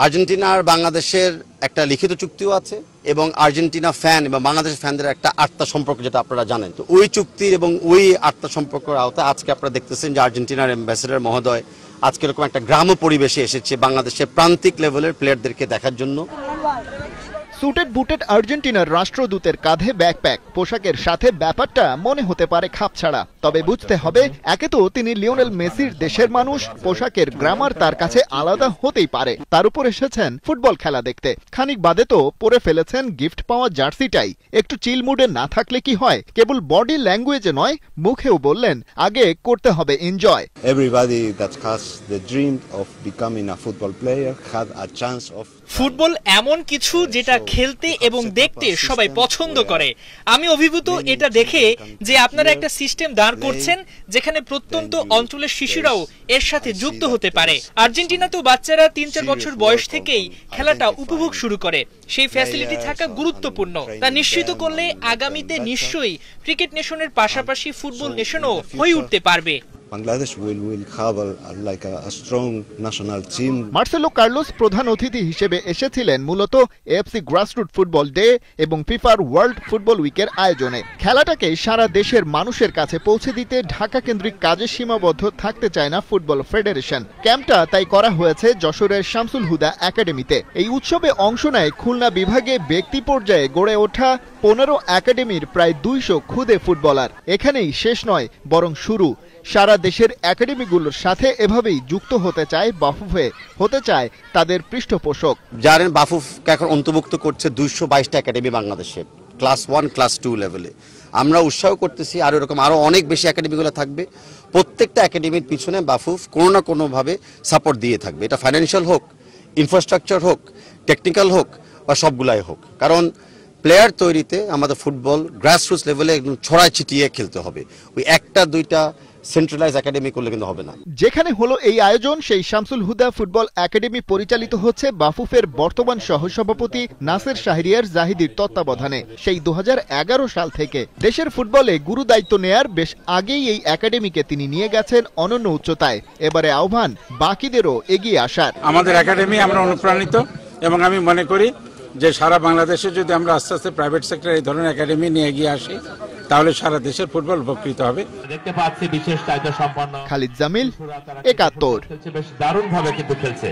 Argentina আর বাংলাদেশের একটা লিখিত চুক্তিও আছে এবং আর্জেন্টিনা ফ্যান এবং বাংলাদেশের ফ্যানদের একটা আত্মা সম্পর্ক, যেটা আপনারা জানেন। তো ওই চুক্তির এবং ওই আত্মা সম্পর্কের আওতায় আজকে আপনারা দেখতেছেন যে আর্জেন্টিনার অ্যাম্বাসেডর মহোদয় আজকে এরকম একটা গ্রাম্য পরিবেশে এসেছে বাংলাদেশের প্রান্তিক লেভেলের প্লেয়ারদেরকে দেখার জন্য। সুটেড বুটেড আর্জেন্টিনার রাষ্ট্রদূতের কাঁধে ব্যাকপ্যাক, পোশাকের সাথে ব্যাপারটা মনে হতে পারে খাপছাড়া, তবে বুঝতে হবে একে তো তিনি লিওনেল মেসির দেশের মানুষ, পোশাকের গ্রামার তার কাছে আলাদা হতেই পারে, তার উপর এসেছেন ফুটবল খেলা দেখতে। খানিক বাদে তো পরে ফেলেছেন গিফট পাওয়া জার্সিটাই। একটু চিল মুডে না থাকলে কি হয়, কেবল বডি ল্যাঙ্গুয়েজে নয় মুখেও বললেন আগে করতে হবে enjoy. Everybody that has the dream of becoming a football player had a chance of football এমন কিছু যেটা খেলতে এবং দেখতে সবাই পছন্দ করে। আমি অভিভূত এটা দেখে যে আপনারা একটা সিস্টেম দাঁড় করছেন যেখানে প্রত্যন্ত অঞ্চলের শিশুরাও এর সাথে যুক্ত হতে পারে। আর্জেন্টিনাতেও বাচ্চারা ৩-৪ বছর বয়স থেকেই খেলাটা উপভোগ শুরু করে। সেই ফ্যাসিলিটি থাকা গুরুত্বপূর্ণ। তা নিশ্চিত করলে আগামীতে নিশ্চয়ই ক্রিকেট নেশনের পাশাপাশি ফুটবল নেশনও হয়ে উঠতে পারবে। Bangladesh will have a strong national team. Marcelo Carlos প্রধান অতিথি হিসেবে এসেছিলেন মূলত এএফসি গ্রাসরুট ফুটবল ডে এবং ফিফার ওয়ার্ল্ড ফুটবল উইকের আয়োজনে। খেলাটাকে সারা দেশের মানুষের কাছে পৌঁছে দিতে ঢাকা কেন্দ্রিক কাজে সীমাবদ্ধ থাকতে চায় না ফুটবল ফেডারেশন। ক্যাম্পটা তাই করা হয়েছে যশোরের শামসুল হুদা একাডেমিতে। এই উৎসবে অংশ নেয় খুলনা বিভাগে ব্যক্তি পর্যায়ে গড়ে ওঠা 15 একাডেমির প্রায় 200 খুদে ফুটবলার। এখানেই শেষ নয়, বরং শুরু। সারা দেশের একাডেমিগুলোর সাথে এভাবেই যুক্ত হতে চায় বাফুফে, হতে চায় তাদের পৃষ্ঠপোষক। জানেন বাফুফকে এখন অন্তর্ভুক্ত করছে 222টা একাডেমি বাংলাদেশে, ক্লাস 1 ক্লাস 2 লেভেলে। আমরা উৎসাহ করতেছি আরো এরকম আরো অনেক বেশি একাডেমিগুলো থাকবে। প্রত্যেকটা একাডেমির পিছনে বাফুফ কোনো না কোনোভাবে সাপোর্ট দিয়ে থাকবে। এটা ফাইন্যান্সিয়াল হোক, ইনফ্রাস্ট্রাকচার হোক, টেকনিক্যাল হোক বা সবগুলাই হোক। কারণ প্লেয়ার তৈরিতে আমাদের ফুটবল গ্রাসরুটস লেভেলে একদম ছড়ায় ছিটিয়ে খেলতে হবে। ওই একটা দুইটা সেন্ট্রালাইজ একাডেমি করলে কিন্তু হবে না। যেখানে হলো এই আয়োজন সেই শামসুল হুদা ফুটবল একাডেমি পরিচালিত হচ্ছে বাফুফের বর্তমান সহসভাপতি নাসের শাহরিয়ার জাহিদির তত্ত্বাবধানে। সেই 2011 সাল থেকে দেশের ফুটবলে গুরু দায়িত্ব নেয়ার বেশ আগেই এই একাডেমিকে তিনি নিয়ে গেছেন অনন্য উচ্চতায়। এবারে আহ্বান বাকিদেরও এগিয়ে আসার। আমাদের একাডেমি আমরা অনুপ্রাণিত এবং আমি মনে করি যে সারা বাংলাদেশে যদি আমরা আস্তে আস্তে প্রাইভেট সেক্টর এই ধরনের একাডেমি নিয়ে এগিয়ে আসি তাহলে সারা দেশের ফুটবল উপকৃত হবে। দেখতে পাচ্ছি বিশেষ দায়িত্ব সম্পন্ন খালিদ জামিল, একাত্তর। বেশ দারুণ ভাবে কিন্তু খেলছে।